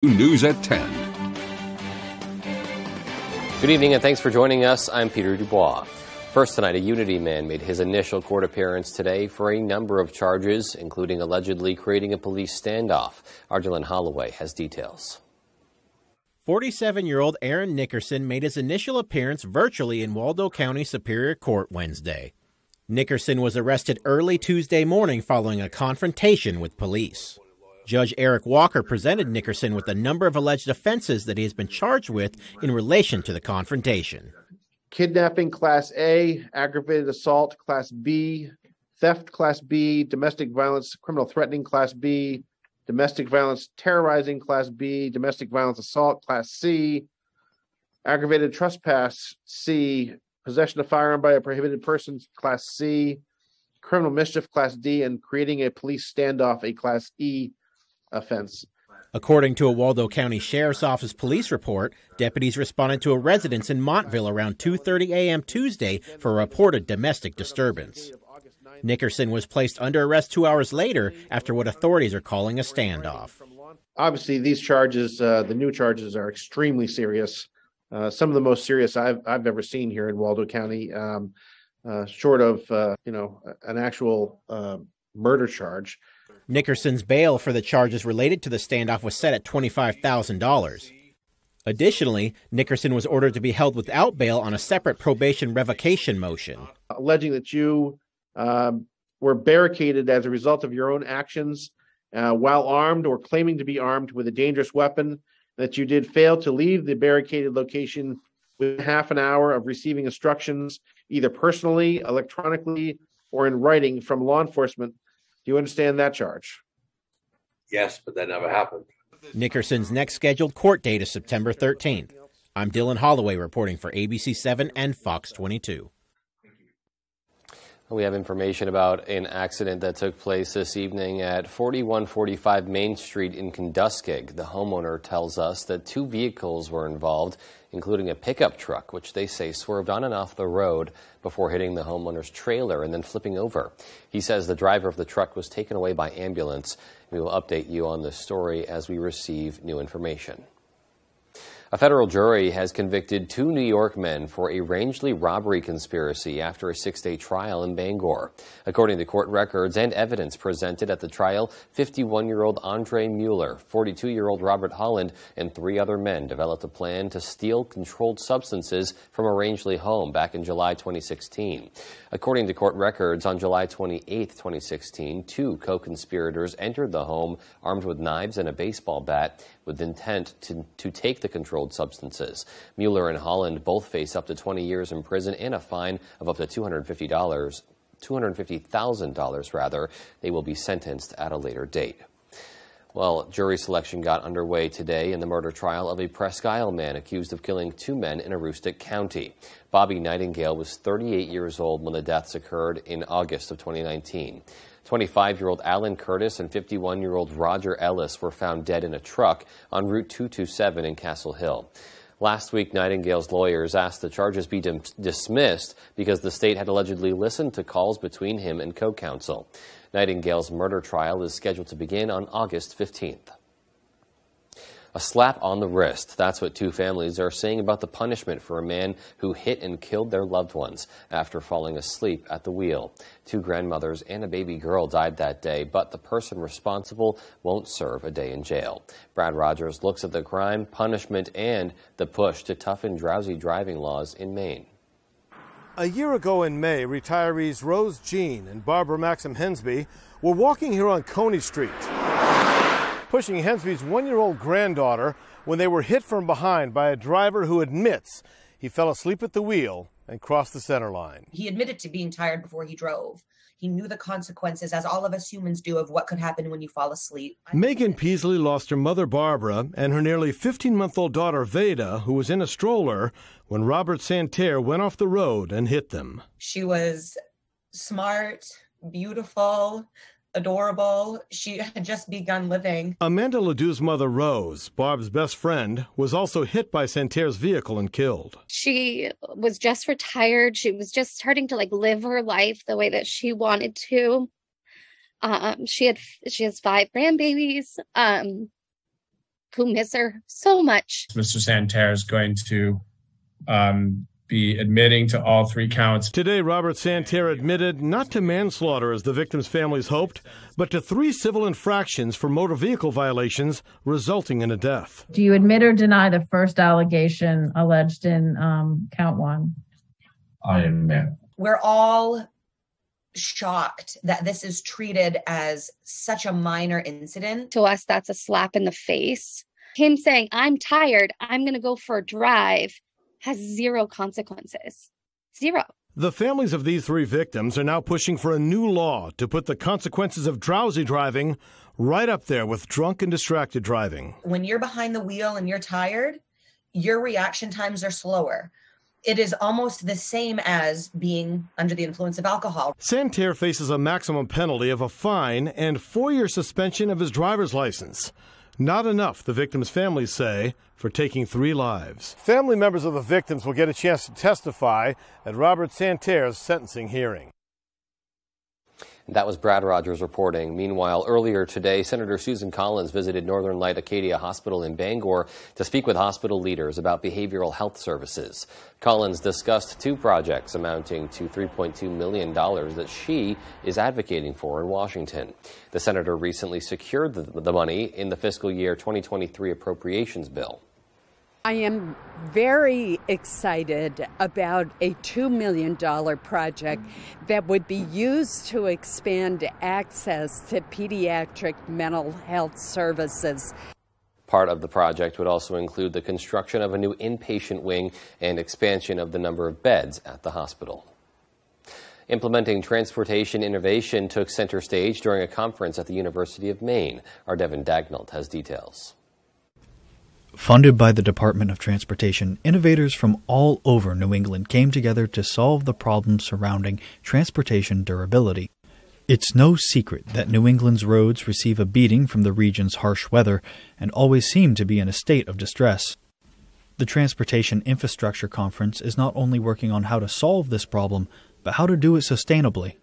News at 10. Good evening and thanks for joining us. I'm Peter Dubois. First tonight, a Unity man made his initial court appearance today for a number of charges, including allegedly creating a police standoff. Arjun Holloway has details. 47-year-old Aaron Nickerson made his initial appearance virtually in Waldo County Superior Court Wednesday. Nickerson was arrested early Tuesday morning following a confrontation with police. Judge Eric Walker presented Nickerson with a number of alleged offenses that he has been charged with in relation to the confrontation. Kidnapping, Class A; aggravated assault, Class B; theft, Class B; domestic violence, criminal threatening, Class B; domestic violence terrorizing, Class B; domestic violence assault, Class C; aggravated trespass, C; possession of firearm by a prohibited person, Class C; criminal mischief, Class D; and creating a police standoff, a Class E offense. According to a Waldo County Sheriff's Office police report, deputies responded to a residence in Montville around 2:30 a.m. Tuesday for a reported domestic disturbance. Nickerson was placed under arrest 2 hours later after what authorities are calling a standoff. Obviously, these charges, the new charges, are extremely serious. Some of the most serious I've ever seen here in Waldo County, short of an actual murder charge. Nickerson's bail for the charges related to the standoff was set at $25,000. Additionally, Nickerson was ordered to be held without bail on a separate probation revocation motion. Alleging that you were barricaded as a result of your own actions while armed or claiming to be armed with a dangerous weapon, that you did fail to leave the barricaded location within half an hour of receiving instructions, either personally, electronically, or in writing from law enforcement. Do you understand that charge? Yes, but that never happened. Nickerson's next scheduled court date is September 13th. I'm Dylan Holloway reporting for ABC 7 and Fox 22. We have information about an accident that took place this evening at 4145 Main Street in Kenduskig. The homeowner tells us that two vehicles were involved, including a pickup truck, which they say swerved on and off the road before hitting the homeowner's trailer and then flipping over. He says the driver of the truck was taken away by ambulance. We will update you on this story as we receive new information. A federal jury has convicted two New York men for a Rangeley robbery conspiracy after a 6-day trial in Bangor. According to court records and evidence presented at the trial, 51-year-old Andre Mueller, 42-year-old Robert Holland, and three other men developed a plan to steal controlled substances from a Rangeley home back in July 2016. According to court records, on July 28, 2016, two co-conspirators entered the home armed with knives and a baseball bat with intent to take the controlled substances. Mueller and Holland both face up to 20 years in prison and a fine of up to $250,000 rather. They will be sentenced at a later date. Well, jury selection got underway today in the murder trial of a Presque Isle man accused of killing two men in Aroostook County. Bobby Nightingale was 38 years old when the deaths occurred in August of 2019. 25-year-old Alan Curtis and 51-year-old Roger Ellis were found dead in a truck on Route 227 in Castle Hill. Last week, Nightingale's lawyers asked the charges be dismissed because the state had allegedly listened to calls between him and co-counsel. Nightingale's murder trial is scheduled to begin on August 15th. A slap on the wrist. That's what two families are saying about the punishment for a man who hit and killed their loved ones after falling asleep at the wheel. Two grandmothers and a baby girl died that day, but the person responsible won't serve a day in jail. Brad Rogers looks at the crime, punishment, and the push to toughen drowsy driving laws in Maine. A year ago in May, retirees Rose Jean and Barbara Maxim Hensby were walking here on Coney Street, pushing Hensby's one-year-old granddaughter when they were hit from behind by a driver who admits he fell asleep at the wheel and crossed the center line. He admitted to being tired before he drove. He knew the consequences, as all of us humans do, of what could happen when you fall asleep. Megan Peasley lost her mother, Barbara, and her nearly 15-month-old daughter, Veda, who was in a stroller when Robert Santerre went off the road and hit them. She was smart, beautiful, adorable. She had just begun living. Amanda Ledoux's mother, Rose, Barb's best friend, was also hit by Santerre's vehicle and killed. She was just retired. She was just starting to live her life the way that she wanted to. She has 5 grandbabies. who miss her so much. Mr. Santerre is going to be admitting to all 3 counts. Today, Robert Santerre admitted not to manslaughter, as the victims' families hoped, but to 3 civil infractions for motor vehicle violations, resulting in a death. Do you admit or deny the first allegation alleged in count 1? I admit. We're all shocked that this is treated as such a minor incident. To us, that's a slap in the face. Him saying, I'm tired, I'm going to go for a drive, has 0 consequences. 0. The families of these 3 victims are now pushing for a new law to put the consequences of drowsy driving right up there with drunk and distracted driving. When you're behind the wheel and you're tired, your reaction times are slower. It is almost the same as being under the influence of alcohol. Santerre faces a maximum penalty of a fine and 4-year suspension of his driver's license. Not enough, the victims' families say, for taking 3 lives. Family members of the victims will get a chance to testify at Robert Santerre's sentencing hearing. That was Brad Rogers reporting. Meanwhile, earlier today, Senator Susan Collins visited Northern Light Acadia Hospital in Bangor to speak with hospital leaders about behavioral health services. Collins discussed 2 projects amounting to $3.2 million that she is advocating for in Washington. The senator recently secured the money in the fiscal year 2023 appropriations bill. I am very excited about a $2 million project that would be used to expand access to pediatric mental health services. Part of the project would also include the construction of a new inpatient wing and expansion of the number of beds at the hospital. Implementing transportation innovation took center stage during a conference at the University of Maine. Our Devin Dagnall has details. Funded by the Department of Transportation, innovators from all over New England came together to solve the problems surrounding transportation durability. It's no secret that New England's roads receive a beating from the region's harsh weather and always seem to be in a state of distress. The Transportation Infrastructure Conference is not only working on how to solve this problem, but how to do it sustainably.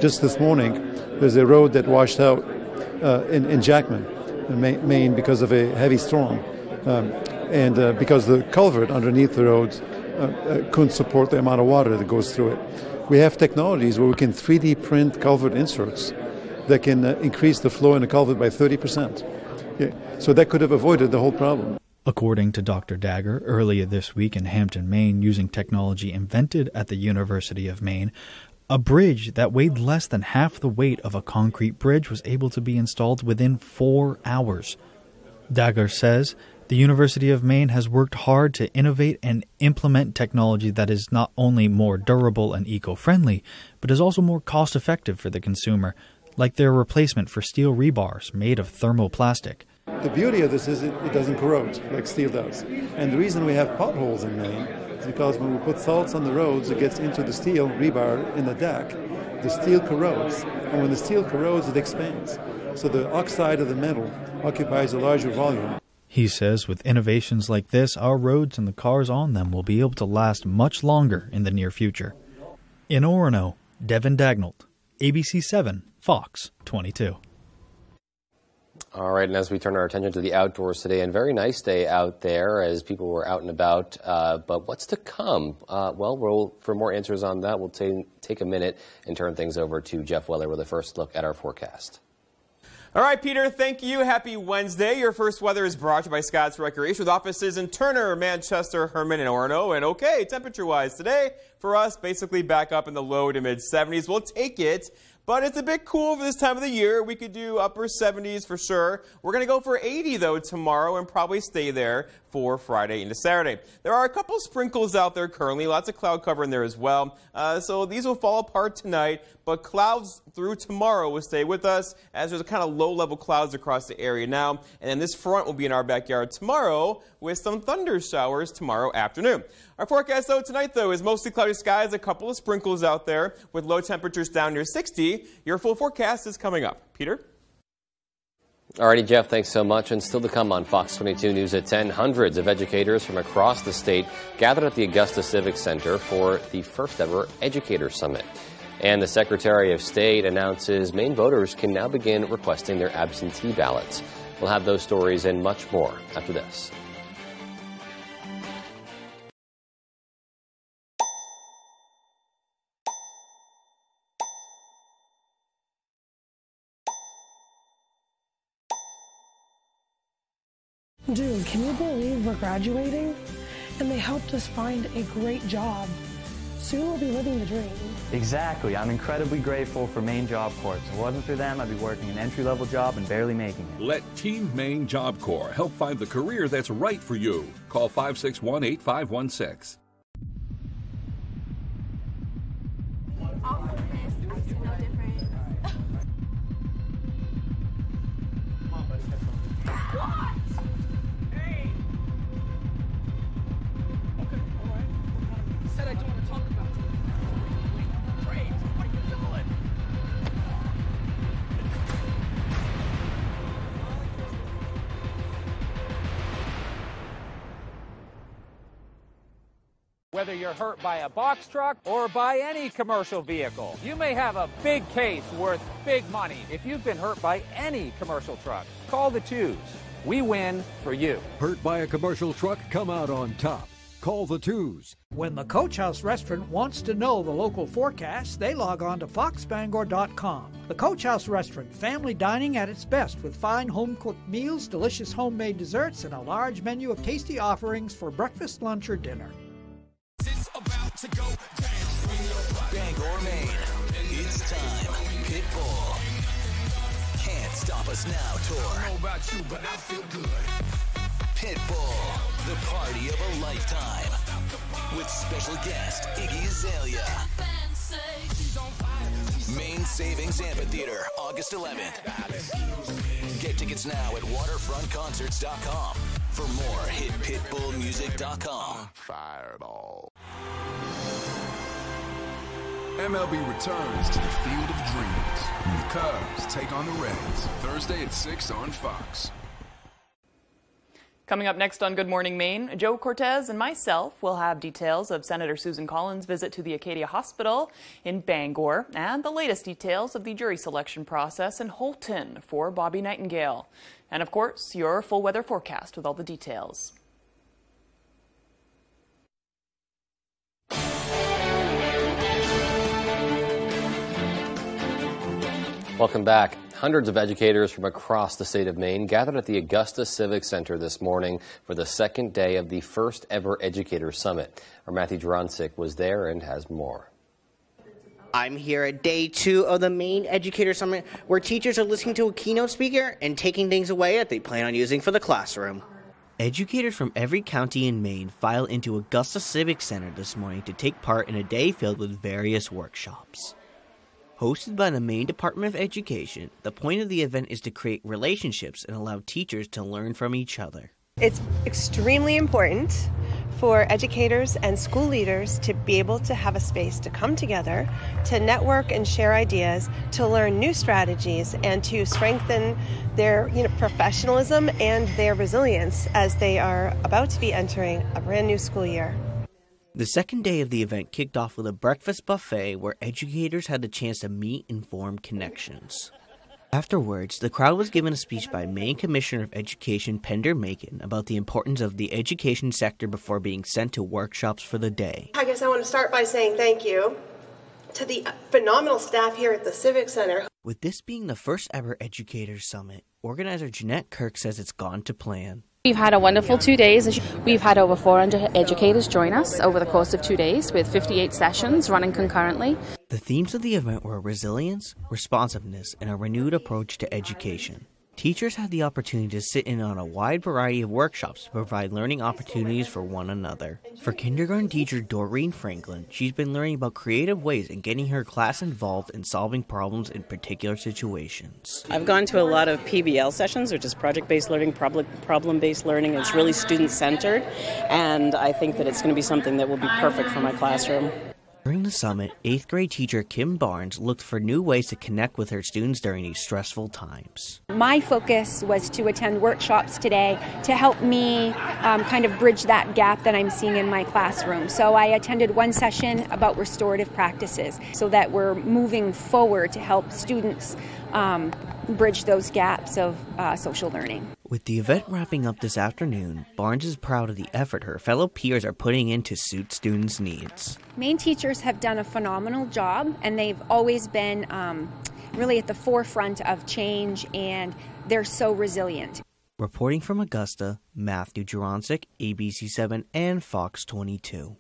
Just this morning, there's a road that washed out in Jackman, Maine, because of a heavy storm. And because the culvert underneath the road couldn't support the amount of water that goes through it. We have technologies where we can 3D print culvert inserts that can increase the flow in the culvert by 30%. Yeah. So that could have avoided the whole problem. According to Dr. Dagger, earlier this week in Hampton, Maine, using technology invented at the University of Maine, a bridge that weighed less than half the weight of a concrete bridge was able to be installed within 4 hours. Dagger says the University of Maine has worked hard to innovate and implement technology that is not only more durable and eco-friendly, but is also more cost-effective for the consumer, like their replacement for steel rebars made of thermoplastic. The beauty of this is it doesn't corrode like steel does. And the reason we have potholes in Maine is because when we put salts on the roads, it gets into the steel rebar in the deck. The steel corrodes, and when the steel corrodes, it expands. So the oxide of the metal occupies a larger volume. He says with innovations like this, our roads and the cars on them will be able to last much longer in the near future. In Orono, Devin Dagnall, ABC 7, Fox 22. All right, and as we turn our attention to the outdoors today, and very nice day out there as people were out and about, but what's to come? For more answers on that, we'll take a minute and turn things over to Jeff Weller with a first look at our forecast. All right, Peter, thank you. Happy Wednesday. Your first weather is brought to you by Scott's Recreation with offices in Turner, Manchester, Herman, and Orono. And okay, temperature-wise today, for us, basically back up in the low to mid-70s. We'll take it. But it's a bit cool for this time of the year. We could do upper 70s for sure. We're going to go for 80, though, tomorrow and probably stay there for Friday into Saturday. There are a couple sprinkles out there currently. Lots of cloud cover in there as well. So these will fall apart tonight. But clouds through tomorrow will stay with us as there's a kind of low-level clouds across the area now. And then this front will be in our backyard tomorrow with some thunder showers tomorrow afternoon. Our forecast, though, tonight, though, is mostly cloudy skies, a couple of sprinkles out there with low temperatures down near 60. Your full forecast is coming up. Peter? All righty, Jeff, thanks so much. And still to come on Fox 22 News at 10, hundreds of educators from across the state gathered at the Augusta Civic Center for the first ever Educator Summit. And the Secretary of State announces Maine voters can now begin requesting their absentee ballots. We'll have those stories and much more after this. Dude, can you believe we're graduating? And they helped us find a great job. Soon we'll be living the dream. Exactly. I'm incredibly grateful for Maine Job Corps. If it wasn't for them, I'd be working an entry-level job and barely making it. Let Team Maine Job Corps help find the career that's right for you. Call 561-8516. Said I don't want to talk about it. Great, what are you doing? Whether you're hurt by a box truck or by any commercial vehicle, you may have a big case worth big money. If you've been hurt by any commercial truck, call the Twos. We win for you. Hurt by a commercial truck? Come out on top. Call the Twos. When the Coach House Restaurant wants to know the local forecast, they log on to foxbangor.com. The Coach House Restaurant, family dining at its best with fine home-cooked meals, delicious homemade desserts, and a large menu of tasty offerings for breakfast, lunch, or dinner. It's about to go down. Bangor, Maine. It's time. Pitbull. Can't Stop Us Now tour. I don't know about you, but I feel good. Pitbull, the party of a lifetime. With special guest Iggy Azalea. Maine Savings Amphitheater, August 11th. Get tickets now at waterfrontconcerts.com. For more, hit pitbullmusic.com. Fireball. MLB returns to the Field of Dreams when the Cubs take on the Reds. Thursday at 6 on Fox. Coming up next on Good Morning Maine, Joe Cortez and myself will have details of Senator Susan Collins' visit to the Acadia Hospital in Bangor and the latest details of the jury selection process in Holton for Bobby Nightingale. And of course, your full weather forecast with all the details. Welcome back. Hundreds of educators from across the state of Maine gathered at the Augusta Civic Center this morning for the second day of the first ever Educator Summit. Our Matthew Dronsick was there and has more. I'm here at day 2 of the Maine Educator Summit, where teachers are listening to a keynote speaker and taking things away that they plan on using for the classroom. Educators from every county in Maine file into Augusta Civic Center this morning to take part in a day filled with various workshops. Hosted by the Maine Department of Education, the point of the event is to create relationships and allow teachers to learn from each other. It's extremely important for educators and school leaders to be able to have a space to come together, to network and share ideas, to learn new strategies, and to strengthen their professionalism and their resilience as they are about to be entering a brand new school year. The second day of the event kicked off with a breakfast buffet where educators had the chance to meet and form connections. Afterwards, the crowd was given a speech by Maine Commissioner of Education Pender Macon about the importance of the education sector before being sent to workshops for the day. I guess I want to start by saying thank you to the phenomenal staff here at the Civic Center. With this being the first ever Educators Summit, organizer Jeanette Kirk says it's gone to plan. We've had a wonderful 2 days. We've had over 400 educators join us over the course of 2 days with 58 sessions running concurrently. The themes of the event were resilience, responsiveness, and a renewed approach to education. Teachers had the opportunity to sit in on a wide variety of workshops to provide learning opportunities for one another. For kindergarten teacher Doreen Franklin, she's been learning about creative ways in getting her class involved in solving problems in particular situations. I've gone to a lot of PBL sessions, which is project-based learning, problem-based learning. It's really student-centered, and I think that it's going to be something that will be perfect for my classroom. During the summit, 8th grade teacher Kim Barnes looked for new ways to connect with her students during these stressful times. My focus was to attend workshops today to help me kind of bridge that gap that I'm seeing in my classroom. So I attended one session about restorative practices so that we're moving forward to help students bridge those gaps of social learning. With the event wrapping up this afternoon, Barnes is proud of the effort her fellow peers are putting in to suit students' needs. Maine teachers have done a phenomenal job, and they've always been really at the forefront of change, and they're so resilient. Reporting from Augusta, Matthew Juroncic, ABC7 and Fox 22.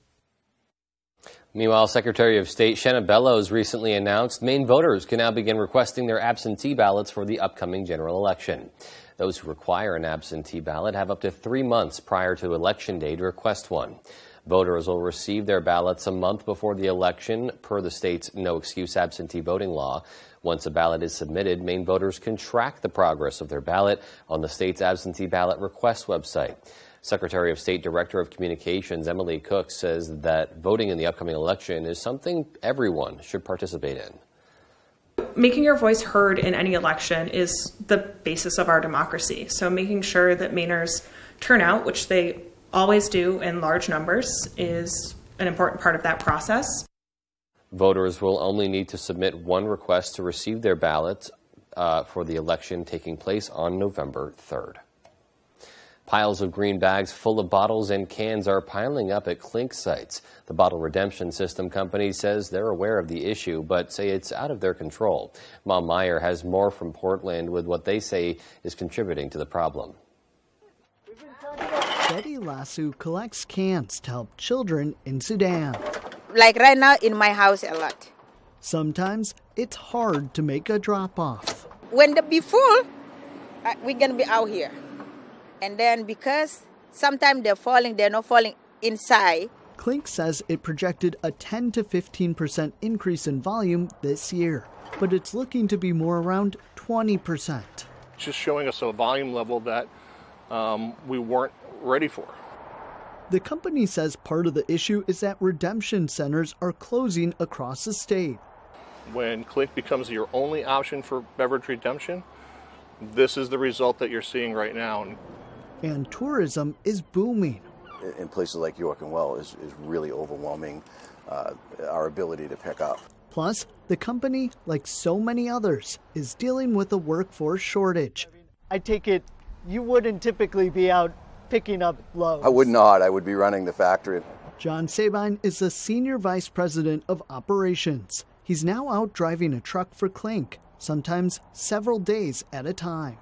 Meanwhile, Secretary of State Shanna Bellows recently announced Maine voters can now begin requesting their absentee ballots for the upcoming general election. Those who require an absentee ballot have up to 3 months prior to Election Day to request one. Voters will receive their ballots a month before the election, per the state's no-excuse absentee voting law. Once a ballot is submitted, Maine voters can track the progress of their ballot on the state's absentee ballot request website. Secretary of State Director of Communications Emily Cook says that voting in the upcoming election is something everyone should participate in. Making your voice heard in any election is the basis of our democracy. So making sure that Mainers turn out, which they always do in large numbers, is an important part of that process. Voters will only need to submit one request to receive their ballots for the election taking place on November 3rd. Piles of green bags full of bottles and cans are piling up at Clink sites. The Bottle Redemption System company says they're aware of the issue, but say it's out of their control. Mom Meyer has more from Portland with what they say is contributing to the problem. Betty Lasso collects cans to help children in Sudan. Like right now in my house a lot. Sometimes it's hard to make a drop-off. When the be full, we're going to be out here. And then because sometimes they're not falling inside. Clink says it projected a 10 to 15% increase in volume this year, but it's looking to be more around 20%. Just showing us a volume level that we weren't ready for. The company says part of the issue is that redemption centers are closing across the state. When Clink becomes your only option for beverage redemption, this is the result that you're seeing right now. And tourism is booming. In places like York and Well is really overwhelming our ability to pick up. Plus, the company, like so many others, is dealing with a workforce shortage. I take it you wouldn't typically be out picking up loads. I would not. I would be running the factory. John Sabine is the Senior Vice President of Operations. He's now out driving a truck for Clink, sometimes several days at a time.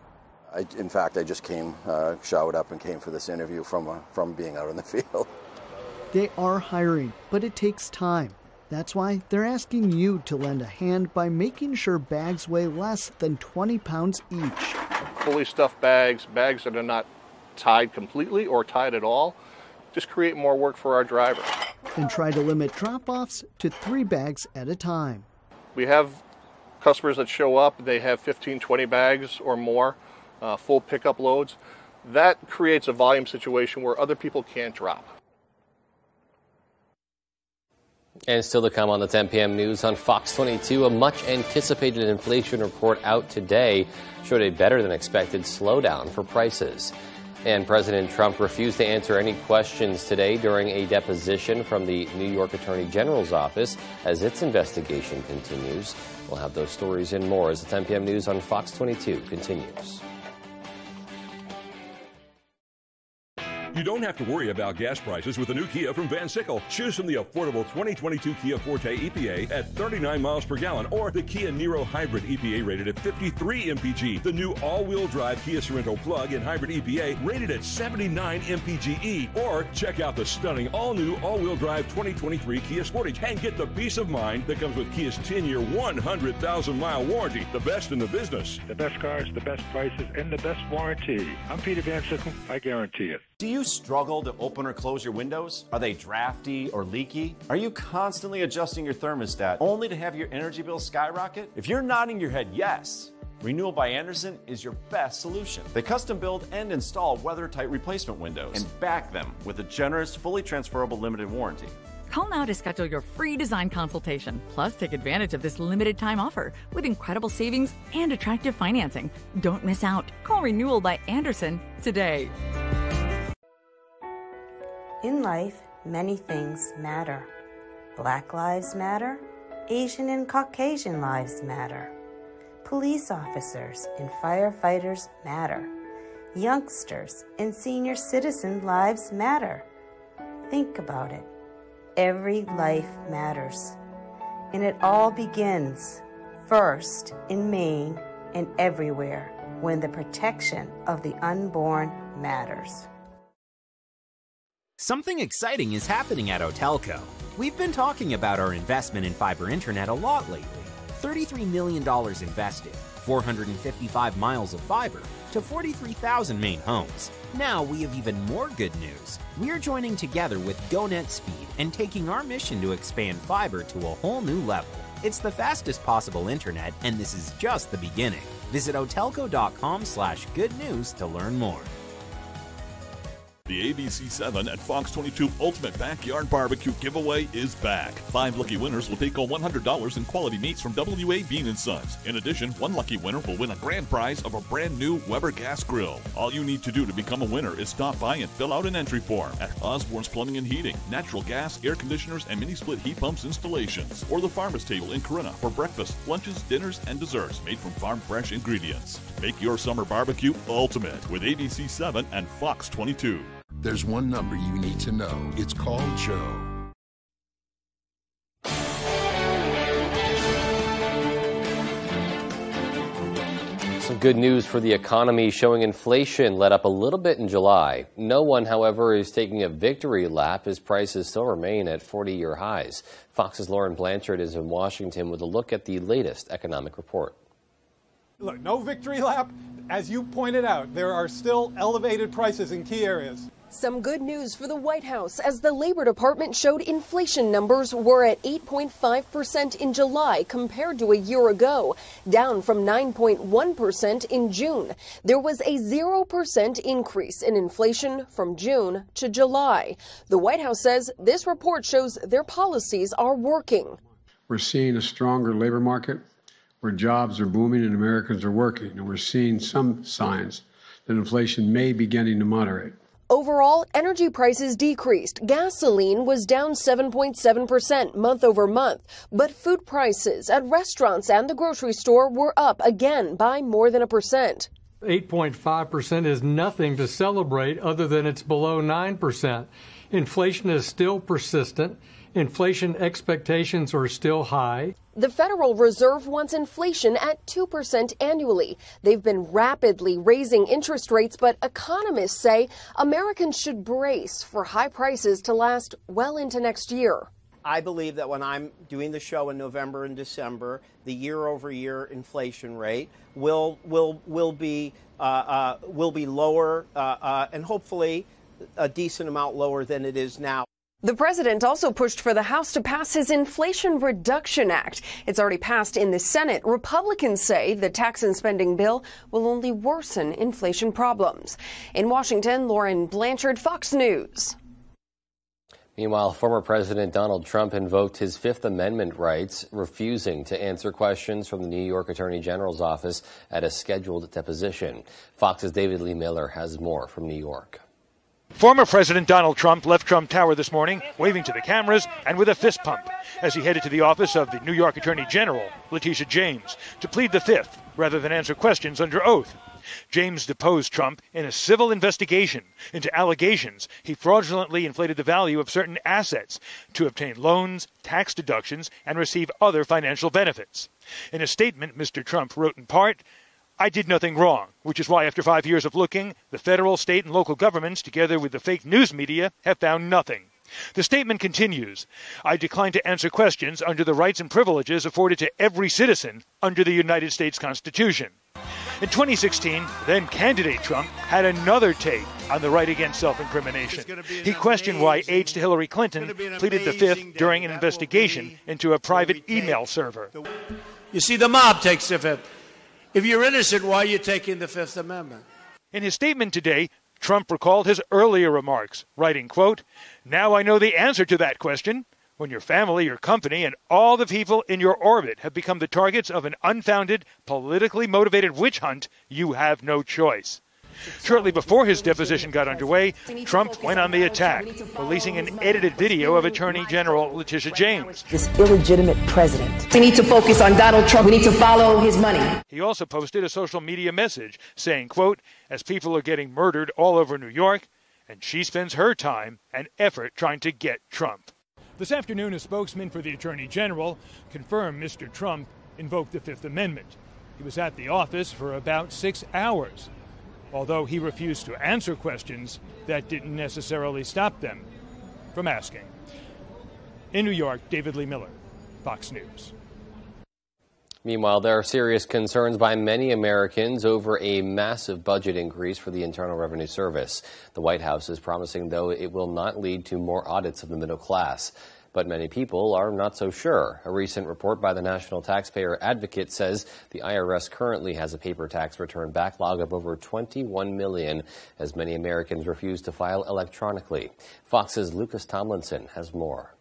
In fact, I just came, showered up and came for this interview from being out in the field. They are hiring, but it takes time. That's why they're asking you to lend a hand by making sure bags weigh less than 20 pounds each. Fully stuffed bags that are not tied completely or tied at all, just create more work for our driver. And try to limit drop-offs to 3 bags at a time. We have customers that show up, they have 15, 20 bags or more, full pickup loads. That creates a volume situation where other people can't drop. And still to come on the 10 p.m. news on Fox 22, a much-anticipated inflation report out today showed a better-than-expected slowdown for prices. And President Trump refused to answer any questions today during a deposition from the New York Attorney General's office as its investigation continues. We'll have those stories and more as the 10 p.m. news on Fox 22 continues. You don't have to worry about gas prices with the new Kia from Van Sickle. Choose from the affordable 2022 Kia Forte EPA at 39 miles per gallon or the Kia Niro Hybrid EPA rated at 53 mpg. The new all-wheel drive Kia Sorento plug-in hybrid EPA rated at 79 mpge. Or check out the stunning all-new all-wheel drive 2023 Kia Sportage and get the peace of mind that comes with Kia's 10-year, 100,000-mile warranty. The best in the business. The best cars, the best prices, and the best warranty. I'm Peter Van Sickle. I guarantee it. Do you struggle to open or close your windows? Are they drafty or leaky? Are you constantly adjusting your thermostat only to have your energy bill skyrocket? If you're nodding your head yes, Renewal by Andersen is your best solution. They custom build and install weather-tight replacement windows and back them with a generous, fully transferable limited warranty. Call now to schedule your free design consultation. Plus, take advantage of this limited time offer with incredible savings and attractive financing. Don't miss out. Call Renewal by Andersen today. In life, many things matter. Black lives matter. Asian and Caucasian lives matter. Police officers and firefighters matter. Youngsters and senior citizen lives matter. Think about it. Every life matters. And it all begins first in Maine and everywhere when the protection of the unborn matters. Something exciting is happening at Otelco. We've been talking about our investment in fiber internet a lot lately. $33 million invested, 455 miles of fiber to 43,000 Maine homes. Now we have even more good news. We're joining together with GoNet Speed and taking our mission to expand fiber to a whole new level. It's the fastest possible internet, and this is just the beginning. Visit otelco.com/good news to learn more. The ABC7 at Fox 22 Ultimate Backyard Barbecue giveaway is back. 5 lucky winners will take home $100 in quality meats from WA Bean & Sons. In addition, 1 lucky winner will win a grand prize of a brand new Weber gas grill. All you need to do to become a winner is stop by and fill out an entry form at Osborne's Plumbing and Heating, natural gas, air conditioners, and mini-split heat pumps installations, or the Farmer's Table in Corinna for breakfast, lunches, dinners, and desserts made from farm-fresh ingredients. Make your summer barbecue ultimate with ABC7 and Fox 22. There's one number you need to know. It's called Joe. Some good news for the economy, showing inflation let up a little bit in July. No one, however, is taking a victory lap as prices still remain at 40-year highs. Fox's Lauren Blanchard is in Washington with a look at the latest economic report. Look, no victory lap. As you pointed out, there are still elevated prices in key areas. Some good news for the White House as the Labor Department showed inflation numbers were at 8.5% in July compared to a year ago, down from 9.1% in June. There was a 0% increase in inflation from June to July. The White House says this report shows their policies are working. We're seeing a stronger labor market where jobs are booming and Americans are working, and we're seeing some signs that inflation may be beginning to moderate. Overall, energy prices decreased. Gasoline was down 7.7% month over month, but food prices at restaurants and the grocery store were up again by more than 1%. 8.5% is nothing to celebrate other than it's below 9%. Inflation is still persistent. Inflation expectations are still high. The Federal Reserve wants inflation at 2% annually. They've been rapidly raising interest rates, but economists say Americans should brace for high prices to last well into next year. I believe that when I'm doing the show in November and December, the year-over-year inflation rate will be lower and hopefully a decent amount lower than it is now. The president also pushed for the House to pass his Inflation Reduction Act. It's already passed in the Senate. Republicans say the tax and spending bill will only worsen inflation problems. In Washington, Lauren Blanchard, Fox News. Meanwhile, former President Donald Trump invoked his Fifth Amendment rights, refusing to answer questions from the New York Attorney General's office at a scheduled deposition. Fox's David Lee Miller has more from New York. Former President Donald Trump left Trump Tower this morning, waving to the cameras and with a fist pump, as he headed to the office of the New York Attorney General, Letitia James, to plead the Fifth rather than answer questions under oath. James deposed Trump in a civil investigation into allegations he fraudulently inflated the value of certain assets to obtain loans, tax deductions, and receive other financial benefits. In a statement, Mr. Trump wrote in part, "I did nothing wrong, which is why after 5 years of looking, the federal, state, and local governments, together with the fake news media, have found nothing." The statement continues, "I decline to answer questions under the rights and privileges afforded to every citizen under the United States Constitution." In 2016, then-candidate Trump had another take on the right against self-incrimination. He questioned why aides to Hillary Clinton pleaded the Fifth during an investigation into a private email server. You see, the mob takes the Fifth. If you're innocent, why are you taking the Fifth Amendment? In his statement today, Trump recalled his earlier remarks, writing, quote, "Now I know the answer to that question. When your family, your company, and all the people in your orbit have become the targets of an unfounded, politically motivated witch hunt, you have no choice." Shortly before his deposition got underway, Trump went on the attack, releasing an edited video of Attorney General Letitia James. This illegitimate president. We need to focus on Donald Trump. We need to follow his money. He also posted a social media message saying, quote, as people are getting murdered all over New York, and she spends her time and effort trying to get Trump. This afternoon, a spokesman for the Attorney General confirmed Mr. Trump invoked the Fifth Amendment. He was at the office for about 6 hours. Although he refused to answer questions, that didn't necessarily stop them from asking. In New York, David Lee Miller, Fox News. Meanwhile, there are serious concerns by many Americans over a massive budget increase for the Internal Revenue Service. The White House is promising, though, it will not lead to more audits of the middle class. But many people are not so sure. A recent report by the National Taxpayer Advocate says the IRS currently has a paper tax return backlog of over 21 million, as many Americans refuse to file electronically. Fox's Lucas Tomlinson has more.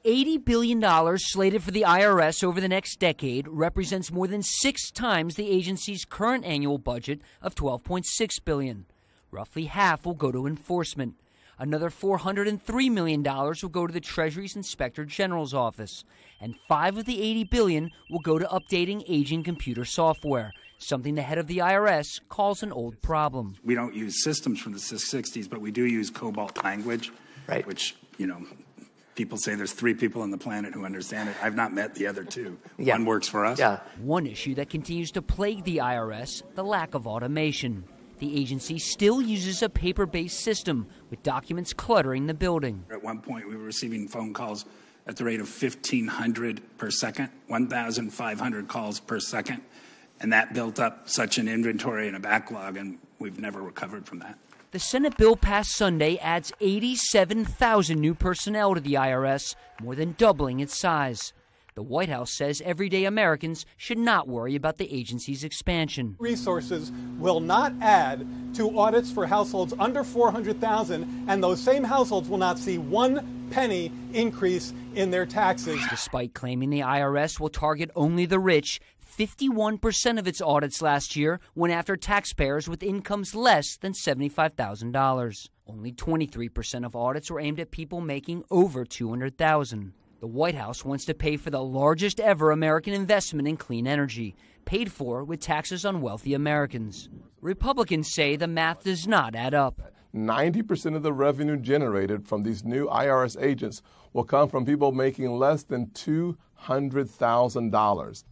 $80 billion slated for the IRS over the next decade represents more than 6 times the agency's current annual budget of $12.6 billion. Roughly half will go to enforcement. Another $403 million will go to the Treasury's Inspector General's office, and $5 of the $80 billion will go to updating aging computer software, something the head of the IRS calls an old problem. We don't use systems from the 60s, but we do use COBOL language, right? Which, people say there's 3 people on the planet who understand it. I've not met the other 2. Yeah. One works for us. Yeah. One issue that continues to plague the IRS, the lack of automation. The agency still uses a paper-based system with documents cluttering the building. At one point, we were receiving phone calls at the rate of 1,500 per second, 1,500 calls per second, and that built up such an inventory and a backlog, and we've never recovered from that. The Senate bill passed Sunday adds 87,000 new personnel to the IRS, more than doubling its size. The White House says everyday Americans should not worry about the agency's expansion. Resources will not add to audits for households under $400,000, and those same households will not see 1 penny increase in their taxes. Despite claiming the IRS will target only the rich, 51% of its audits last year went after taxpayers with incomes less than $75,000. Only 23% of audits were aimed at people making over $200,000. The White House wants to pay for the largest ever American investment in clean energy, paid for with taxes on wealthy Americans. Republicans say the math does not add up. 90% of the revenue generated from these new IRS agents will come from people making less than $200,000.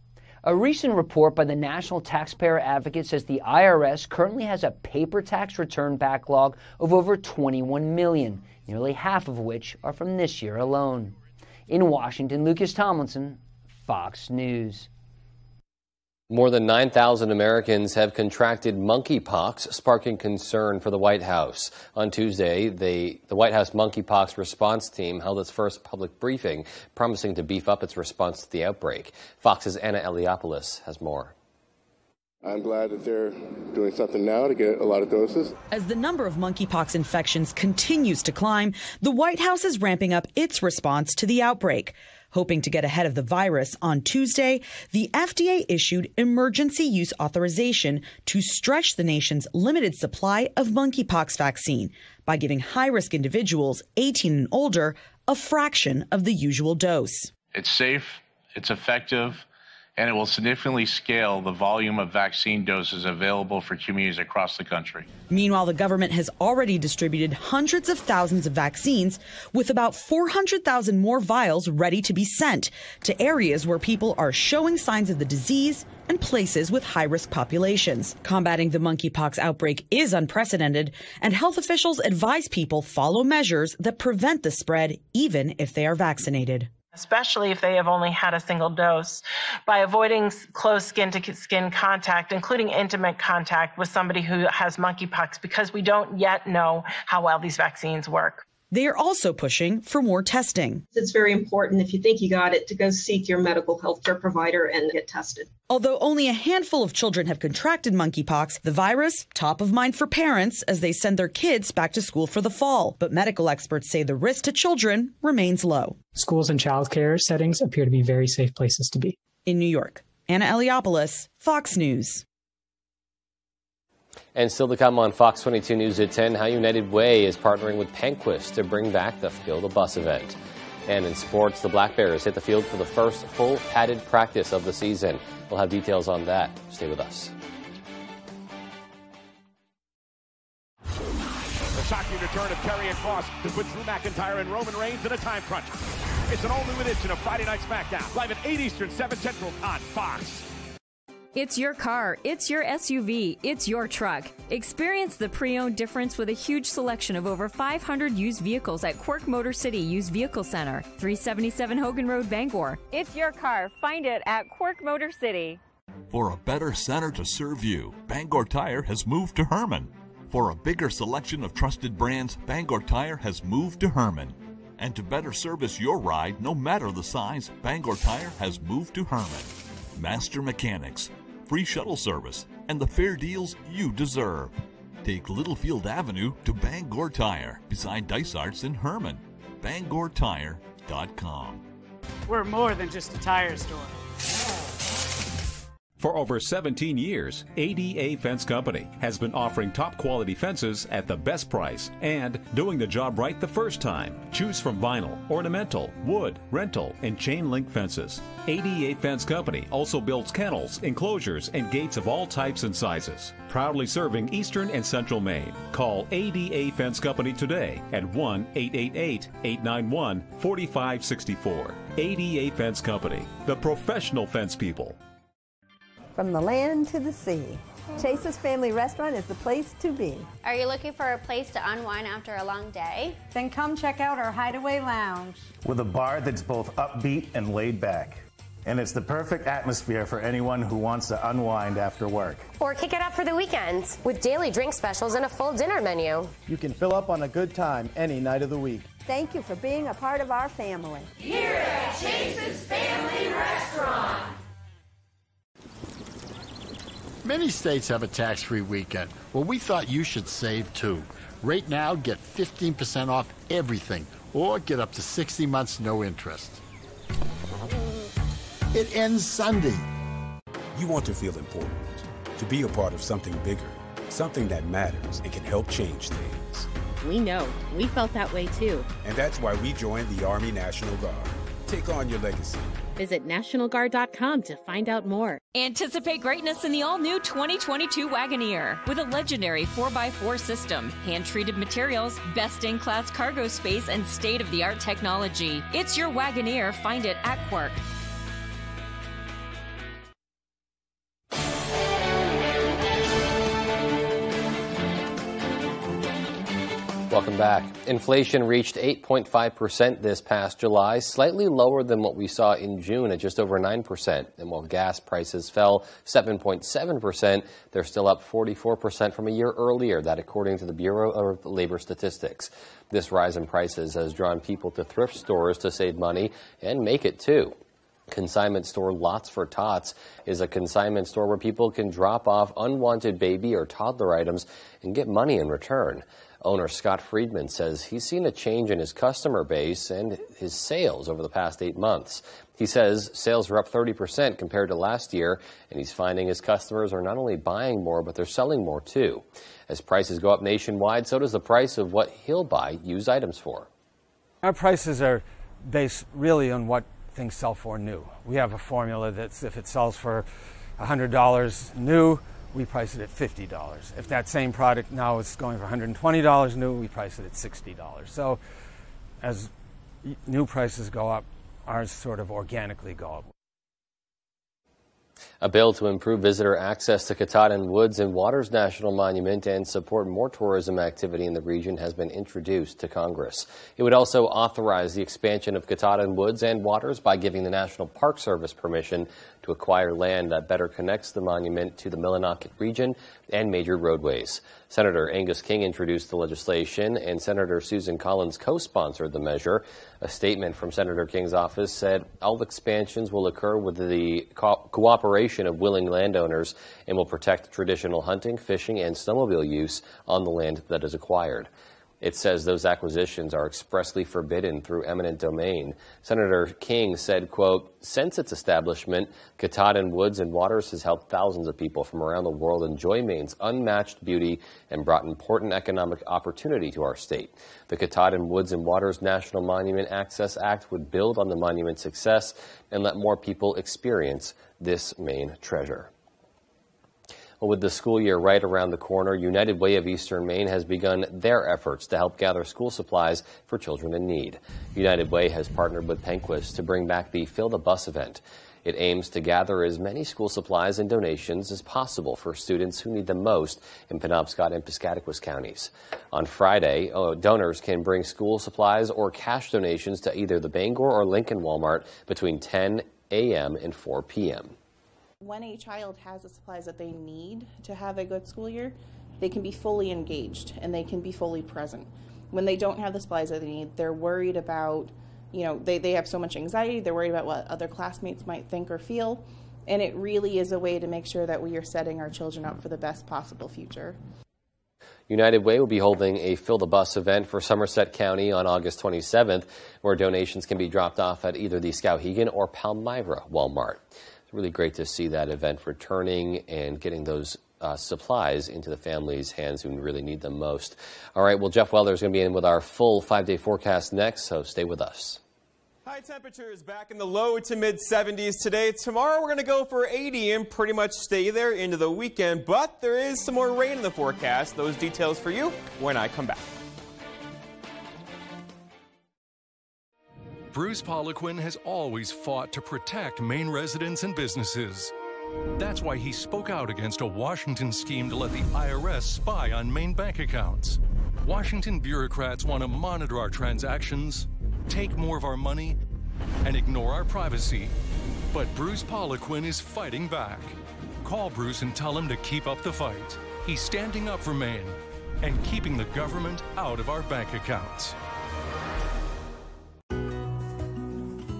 A recent report by the National Taxpayer Advocate says the IRS currently has a paper tax return backlog of over 21 million, nearly half of which are from this year alone. In Washington, Lucas Tomlinson, Fox News. More than 9,000 Americans have contracted monkeypox, sparking concern for the White House. On Tuesday, the White House monkeypox response team held its first public briefing, promising to beef up its response to the outbreak. Fox's Anna Eliopoulos has more. I'm glad that they're doing something now to get a lot of doses. As the number of monkeypox infections continues to climb, the White House is ramping up its response to the outbreak. Hoping to get ahead of the virus, on Tuesday, the FDA issued emergency use authorization to stretch the nation's limited supply of monkeypox vaccine by giving high-risk individuals 18 and older a fraction of the usual dose. It's safe, it's effective, and it will significantly scale the volume of vaccine doses available for communities across the country. Meanwhile, the government has already distributed hundreds of thousands of vaccines, with about 400,000 more vials ready to be sent to areas where people are showing signs of the disease and places with high-risk populations. Combating the monkeypox outbreak is unprecedented, and health officials advise people follow measures that prevent the spread, even if they are vaccinated. Especially if they have only had a single dose, by avoiding close skin-to-skin contact, including intimate contact with somebody who has monkeypox, because we don't yet know how well these vaccines work. They are also pushing for more testing. It's very important, if you think you got it, to go seek your medical health care provider and get tested. Although only a handful of children have contracted monkeypox, the virus top of mind for parents as they send their kids back to school for the fall. But medical experts say the risk to children remains low. Schools and child care settings appear to be very safe places to be. In New York, Anna Eliopoulos, Fox News. And still to come on Fox 22 News at 10, how United Way is partnering with Penquist to bring back the Field of Bus event. And in sports, the Black Bears hit the field for the first full padded practice of the season. We'll have details on that. Stay with us. The shocking return of Karrion Kross to put Drew McIntyre and Roman Reigns in a time crunch. It's an all-new edition of Friday Night SmackDown, live at 8 Eastern, 7 Central on Fox. It's your car, it's your SUV, it's your truck. Experience the pre-owned difference with a huge selection of over 500 used vehicles at Quirk Motor City Used Vehicle Center, 377 Hogan Road, Bangor. It's your car. Find it at Quirk Motor City. For a better center to serve you, Bangor Tire has moved to Herman. For a bigger selection of trusted brands, Bangor Tire has moved to Herman. And to better service your ride, no matter the size, Bangor Tire has moved to Herman. Master Mechanics, free shuttle service, and the fair deals you deserve. Take Littlefield Avenue to Bangor Tire, beside Dysart's in Herman. BangorTire.com. We're more than just a tire store. For over 17 years, ADA Fence Company has been offering top quality fences at the best price and doing the job right the first time. Choose from vinyl, ornamental, wood, rental, and chain link fences. ADA Fence Company also builds kennels, enclosures, and gates of all types and sizes. Proudly serving Eastern and Central Maine. Call ADA Fence Company today at 1-888-891-4564. ADA Fence Company, the professional fence people. From the land to the sea, Chase's Family Restaurant is the place to be. Are you looking for a place to unwind after a long day? Then come check out our Hideaway Lounge. With a bar that's both upbeat and laid back. And it's the perfect atmosphere for anyone who wants to unwind after work. Or kick it up for the weekends with daily drink specials and a full dinner menu. You can fill up on a good time any night of the week. Thank you for being a part of our family. Here at Chase's Family Restaurant. Many states have a tax-free weekend. Well, we thought you should save too. Right now, get 15% off everything, or get up to 60 months no interest. It ends Sunday. You want to feel important, to be a part of something bigger, something that matters and can help change things. We know. We felt that way too. And that's why we joined the Army National Guard. Take on your legacy. Visit NationalGuard.com to find out more. Anticipate greatness in the all-new 2022 Wagoneer with a legendary 4x4 system, hand-treated materials, best-in-class cargo space, and state-of-the-art technology. It's your Wagoneer. Find it at Quirk. Welcome back. Inflation reached 8.5% this past July, slightly lower than what we saw in June at just over 9%. And while gas prices fell 7.7%, they're still up 44% from a year earlier, that according to the Bureau of Labor Statistics. This rise in prices has drawn people to thrift stores to save money and make it too. Consignment store Lots for Tots is a consignment store where people can drop off unwanted baby or toddler items and get money in return. Owner Scott Friedman says he's seen a change in his customer base and his sales over the past 8 months. He says sales are up 30% compared to last year, and he's finding his customers are not only buying more, but they're selling more too. As prices go up nationwide, so does the price of what he'll buy used items for. Our prices are based really on what things sell for new. We have a formula that's if it sells for $100 new, we price it at $50. If that same product now is going for $120 new, we price it at $60. So as new prices go up, ours sort of organically go up. A bill to improve visitor access to Katahdin Woods and Waters National Monument and support more tourism activity in the region has been introduced to Congress. It would also authorize the expansion of Katahdin Woods and Waters by giving the National Park Service permission to acquire land that better connects the monument to the Millinocket region and major roadways. Senator Angus King introduced the legislation, and Senator Susan Collins co-sponsored the measure. A statement from Senator King's office said all expansions will occur with the cooperation of willing landowners and will protect traditional hunting, fishing, and snowmobile use on the land that is acquired. It says those acquisitions are expressly forbidden through eminent domain. Senator King said, quote, since its establishment, Katahdin Woods and Waters has helped thousands of people from around the world enjoy Maine's unmatched beauty and brought important economic opportunity to our state. The Katahdin Woods and Waters National Monument Access Act would build on the monument's success and let more people experience this Maine treasure. Well, with the school year right around the corner, United Way of Eastern Maine has begun their efforts to help gather school supplies for children in need. United Way has partnered with Penquist to bring back the Fill the Bus event. It aims to gather as many school supplies and donations as possible for students who need them most in Penobscot and Piscataquis counties. On Friday, donors can bring school supplies or cash donations to either the Bangor or Lincoln Walmart between 10 a.m. and 4 p.m. When a child has the supplies that they need to have a good school year, they can be fully engaged and they can be fully present. When they don't have the supplies that they need, they're worried about, they have so much anxiety, they're worried about what other classmates might think or feel, and it really is a way to make sure that we are setting our children up for the best possible future. United Way will be holding a Fill the Bus event for Somerset County on August 27th, where donations can be dropped off at either the Skowhegan or Palmyra Walmart. It's really great to see that event returning and getting those supplies into the families' hands who really need them most. All right, well, Jeff Weller is going to be in with our full 5-day forecast next, so stay with us. High temperatures back in the low to mid 70s today. Tomorrow we're going to go for 80 and pretty much stay there into the weekend, but there is some more rain in the forecast. Those details for you when I come back. Bruce Poliquin has always fought to protect Maine residents and businesses. That's why he spoke out against a Washington scheme to let the IRS spy on Maine bank accounts. Washington bureaucrats want to monitor our transactions, take more of our money, and ignore our privacy. But Bruce Poliquin is fighting back. Call Bruce and tell him to keep up the fight. He's standing up for Maine and keeping the government out of our bank accounts.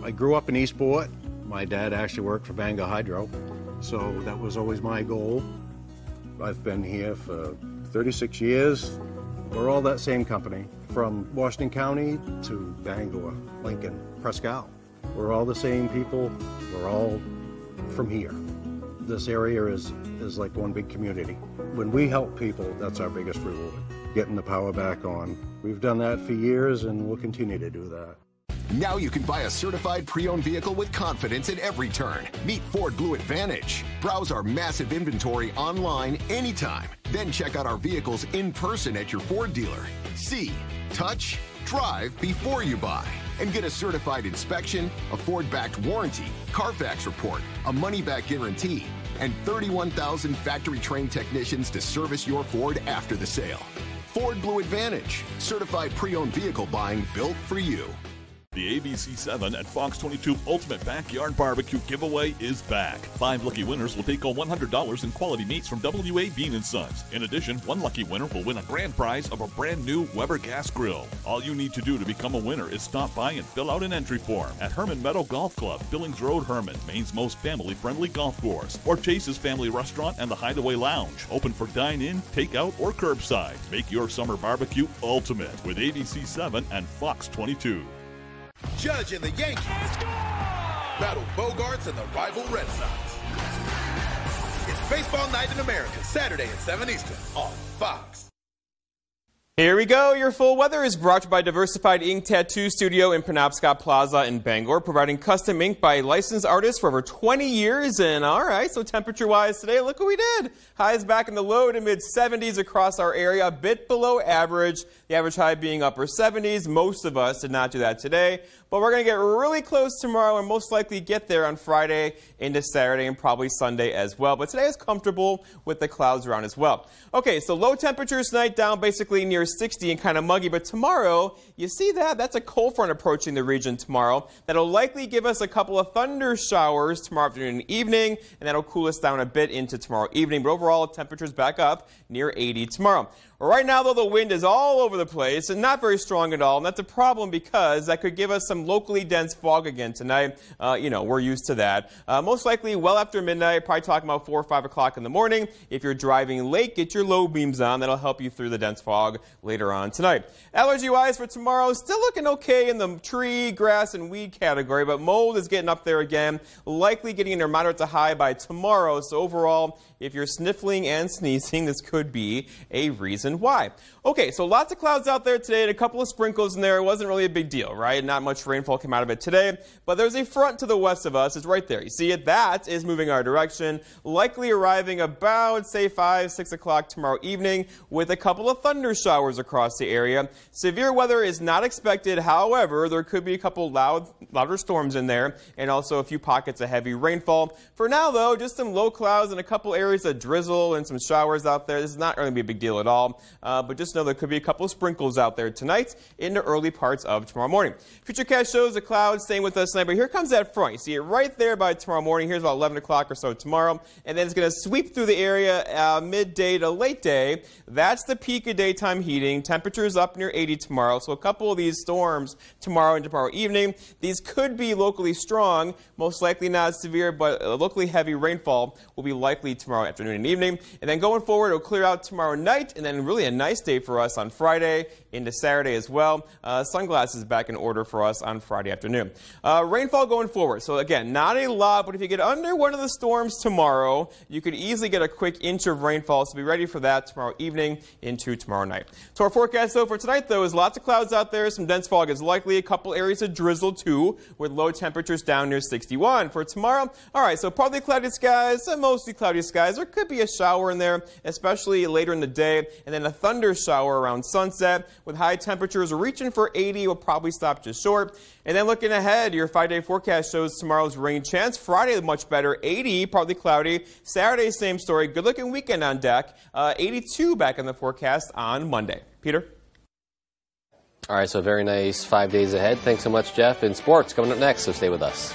I grew up in Eastport. My dad actually worked for Bangor Hydro, so that was always my goal. I've been here for 36 years. We're all that same company, from Washington County to Bangor, Lincoln, Prescott. We're all the same people. We're all from here. This area is like one big community. When we help people, that's our biggest reward, getting the power back on. We've done that for years, and we'll continue to do that. Now you can buy a certified pre-owned vehicle with confidence at every turn. Meet Ford Blue Advantage. Browse our massive inventory online anytime. Then check out our vehicles in person at your Ford dealer. See, touch, drive before you buy. And get a certified inspection, a Ford-backed warranty, Carfax report, a money-back guarantee, and 31,000 factory-trained technicians to service your Ford after the sale. Ford Blue Advantage. Certified pre-owned vehicle buying built for you. The ABC7 at Fox 22 Ultimate Backyard Barbecue giveaway is back. 5 lucky winners will take home $100 in quality meats from WA Bean & Sons. In addition, 1 lucky winner will win a grand prize of a brand new Weber gas grill. All you need to do to become a winner is stop by and fill out an entry form at Herman Meadow Golf Club, Billings Road, Herman, Maine's most family-friendly golf course, or Chase's Family Restaurant and the Hideaway Lounge, open for dine-in, takeout, or curbside. Make your summer barbecue ultimate with ABC7 and Fox 22. Judge and the Yankees battle Bogarts and the rival Red Sox. It's Baseball Night in America, Saturday at 7 Eastern on Fox. Here we go. Your full weather is brought to you by Diversified Ink Tattoo Studio in Penobscot Plaza in Bangor, providing custom ink by licensed artists for over 20 years. And all right, so temperature-wise today, look what we did. Highs back in the low to mid-70s across our area, a bit below average. The average high being upper 70s. Most of us did not do that today. But we're going to get really close tomorrow and most likely get there on Friday into Saturday and probably Sunday as well. But today is comfortable with the clouds around as well. Okay, so low temperatures tonight down basically near 60 and kind of muggy. But tomorrow, you see that? That's a cold front approaching the region tomorrow. That'll likely give us a couple of thunder showers tomorrow afternoon and evening, and that'll cool us down a bit into tomorrow evening. But overall, temperatures back up near 80 tomorrow. Right now, though, the wind is all over the place and not very strong at all, and that's a problem because that could give us some locally dense fog again tonight. We're used to that. Most likely well after midnight, probably talking about 4 or 5 o'clock in the morning. If you're driving late, get your low beams on. That'll help you through the dense fog later on tonight. Allergy-wise for tomorrow, still looking okay in the tree, grass, and weed category, but mold is getting up there again, likely getting into moderate to high by tomorrow. So overall, if you're sniffling and sneezing, this could be a reason why. Okay, so lots of clouds out there today and a couple of sprinkles in there. It wasn't really a big deal, right? Not much rainfall came out of it today, but there's a front to the west of us. It's right there. You see it? That is moving our direction, likely arriving about, say, 5, 6 o'clock tomorrow evening with a couple of thunder showers across the area. Severe weather is not expected. However, there could be a couple louder storms in there and also a few pockets of heavy rainfall. For now, though, just some low clouds and a couple areas of drizzle and some showers out there. This is not going to be a big deal at all, but just know there could be a couple of sprinkles out there tonight into early parts of tomorrow morning. Futurecast shows the clouds staying with us tonight, but here comes that front. You see it right there by tomorrow morning. Here's about 11 o'clock or so tomorrow, and then it's going to sweep through the area midday to late day. That's the peak of daytime heating. Temperatures up near 80 tomorrow, so a couple of these storms tomorrow and tomorrow evening. These could be locally strong, most likely not severe, but locally heavy rainfall will be likely tomorrow afternoon and evening. And then going forward, it'll clear out tomorrow night, and then really a nice day for us on Friday into Saturday as well. Sunglasses back in order for us on Friday afternoon. Rainfall going forward. So again, not a lot, but if you get under one of the storms tomorrow, you could easily get a quick inch of rainfall. So be ready for that tomorrow evening into tomorrow night. So our forecast though for tonight though is lots of clouds out there. Some dense fog is likely. A couple areas of drizzle too, with low temperatures down near 61. For tomorrow, all right, so partly cloudy skies, mostly cloudy skies. There could be a shower in there, especially later in the day, and then a thunder shower around sunset with high temperatures reaching for 80. Will probably stop just short. And then looking ahead, your 5-day forecast shows tomorrow's rain chance. Friday, much better, 80, partly cloudy. Saturday, same story. Good looking weekend on deck. 82 back in the forecast on Monday. Peter? All right, so very nice 5 days ahead. Thanks so much, Jeff. And sports coming up next, so stay with us.